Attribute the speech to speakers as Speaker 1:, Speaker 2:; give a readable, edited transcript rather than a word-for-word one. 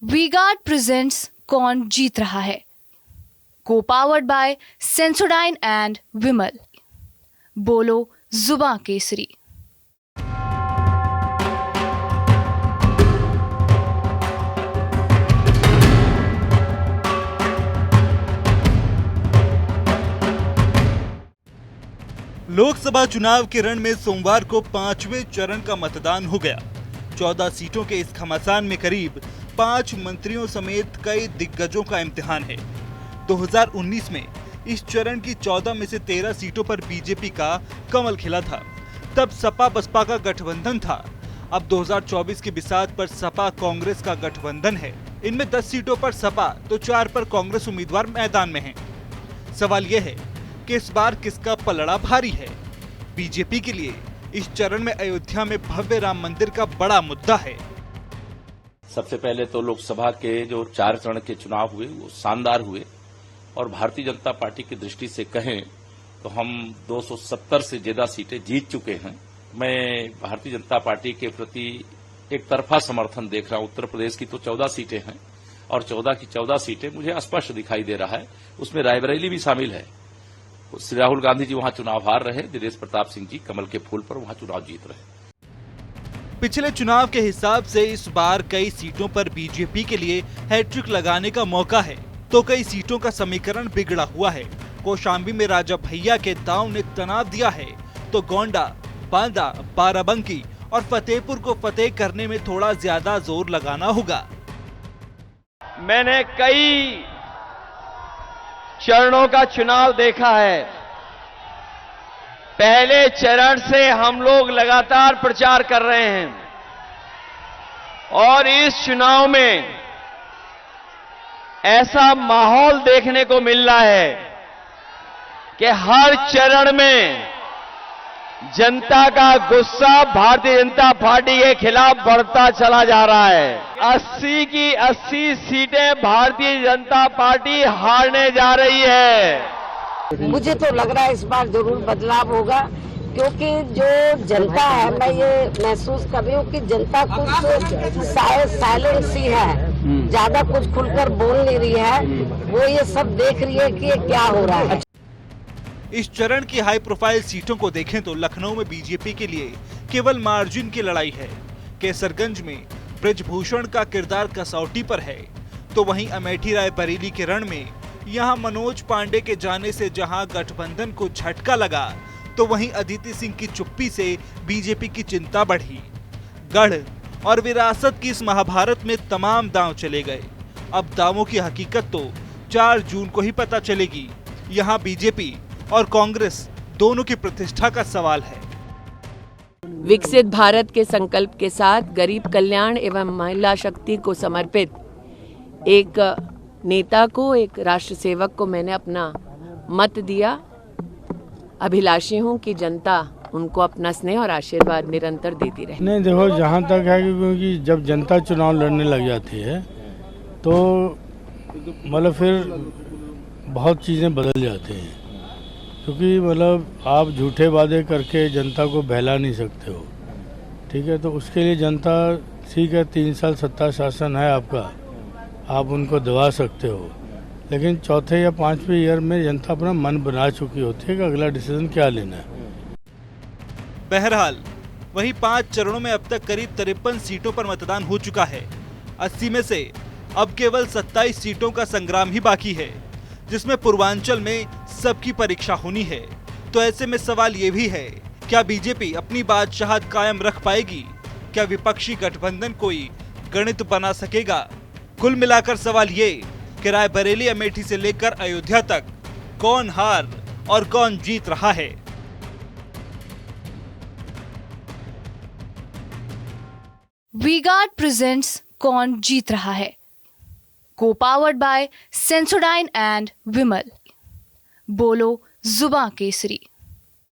Speaker 1: V-Guard presents कौन जीत रहा है, को पावर्ड बाय सेंसोडाइन एंड विमल। बोलो जुबां केसरी।
Speaker 2: लोकसभा चुनाव के रण में सोमवार को 5वें चरण का मतदान हो गया। 14 सीटों के इस घमासान में करीब 5 मंत्रियों समेत कई दिग्गजों का इम्तिहान है। 2019 में इस चरण की 14 में से 13 सीटों पर बीजेपी का कमल खिला था। तब सपा बसपा का गठबंधन था। अब 2024 की बिसात पर सपा कांग्रेस का गठबंधन है। इनमें 10 सीटों पर सपा तो 4 पर कांग्रेस उम्मीदवार मैदान में हैं। सवाल यह है कि इस बार किसका पलड़ा भारी है। बीजेपी के लिए इस चरण में अयोध्या में भव्य राम मंदिर का बड़ा मुद्दा है।
Speaker 3: सबसे पहले तो लोकसभा के जो 4 चरण के चुनाव हुए वो शानदार हुए और भारतीय जनता पार्टी की दृष्टि से कहें तो हम 270 से ज्यादा सीटें जीत चुके हैं। मैं भारतीय जनता पार्टी के प्रति एक तरफा समर्थन देख रहा हूं। उत्तर प्रदेश की तो 14 सीटें हैं और 14 की 14 सीटें मुझे स्पष्ट दिखाई दे रहा है। उसमें रायबरेली भी शामिल है। श्री राहुल गांधी जी वहां चुनाव हार रहे, दिनेश प्रताप सिंह जी कमल के फूल पर वहां चुनाव जीत रहे।
Speaker 2: पिछले चुनाव के हिसाब से इस बार कई सीटों पर बीजेपी के लिए हैट्रिक लगाने का मौका है, तो कई सीटों का समीकरण बिगड़ा हुआ है। कौशाम्बी में राजा भैया के दांव ने तनाव दिया है, तो गोंडा, बांदा, बाराबंकी और फतेहपुर को फतेह करने में थोड़ा ज्यादा जोर लगाना होगा।
Speaker 4: मैंने कई चरणों का चुनाव देखा है। पहले चरण से हम लोग लगातार प्रचार कर रहे हैं और इस चुनाव में ऐसा माहौल देखने को मिल रहा है कि हर चरण में जनता का गुस्सा भारतीय जनता पार्टी के खिलाफ बढ़ता चला जा रहा है। 80 की 80 सीटें भारतीय जनता पार्टी हारने जा रही है।
Speaker 5: मुझे तो लग रहा है इस बार जरूर बदलाव होगा, क्योंकि जो जनता है, मैं ये महसूस कर रही हूँ कि जनता कुछ साइलेंट सी है, ज्यादा कुछ खुलकर बोल नहीं रही है। वो ये सब देख रही है कि ये क्या हो रहा है।
Speaker 2: इस चरण की हाई प्रोफाइल सीटों को देखें तो लखनऊ में बीजेपी के लिए केवल मार्जिन की लड़ाई है। केसरगंज में ब्रजभूषण का किरदार कसौटी पर है, तो वहीं अमेठी रायबरेली के रण में यहां मनोज पांडे के जाने से जहां गठबंधन को झटका लगा, तो वहीं अदिति सिंह की चुप्पी से बीजेपी की चिंता बढ़ी। गढ़ और विरासत की इस महाभारत में तमाम दांव चले गए। अब दावों की हकीकत तो 4 जून को ही पता चलेगी। यहाँ बीजेपी और कांग्रेस दोनों की प्रतिष्ठा का सवाल है।
Speaker 6: विकसित भारत के संकल्प के साथ गरीब कल्याण एवं महिला शक्ति को समर्पित एक नेता को, एक राष्ट्र सेवक को मैंने अपना मत दिया। अभिलाषी हूं कि जनता उनको अपना स्नेह और आशीर्वाद निरंतर देती रहे।
Speaker 7: नहीं, देखो, जहां तक है कि क्योंकि जब जनता चुनाव लड़ने लग जाती है तो मतलब फिर बहुत चीज़ें बदल जाती हैं, क्योंकि मतलब आप झूठे वादे करके जनता को बहला नहीं सकते हो। ठीक है, तो उसके लिए जनता, ठीक है, 3 साल सत्ता शासन है आपका, आप उनको दबा सकते हो, लेकिन चौथे या 5वें ईयर में जनता अपना मन बना चुकी होती है कि अगला डिसीजन क्या लेना है।
Speaker 2: बहरहाल वहीं 5 चरणों में अब तक करीब 53 सीटों पर मतदान हो चुका है। 80 में से अब केवल 27 सीटों का संग्राम ही बाकी है, जिसमें पूर्वांचल में सबकी परीक्षा होनी है। तो ऐसे में सवाल ये भी है, क्या बीजेपी अपनी बादशाहत कायम रख पाएगी? क्या विपक्षी गठबंधन कोई गणित बना सकेगा? कुल मिलाकर सवाल ये कि रायबरेली अमेठी से लेकर अयोध्या तक कौन हार और कौन जीत रहा है।
Speaker 1: वी-गार्ड प्रेजेंट्स कौन जीत रहा है, को पावर्ड बाय सेंसोडाइन एंड विमल। बोलो जुबां केसरी।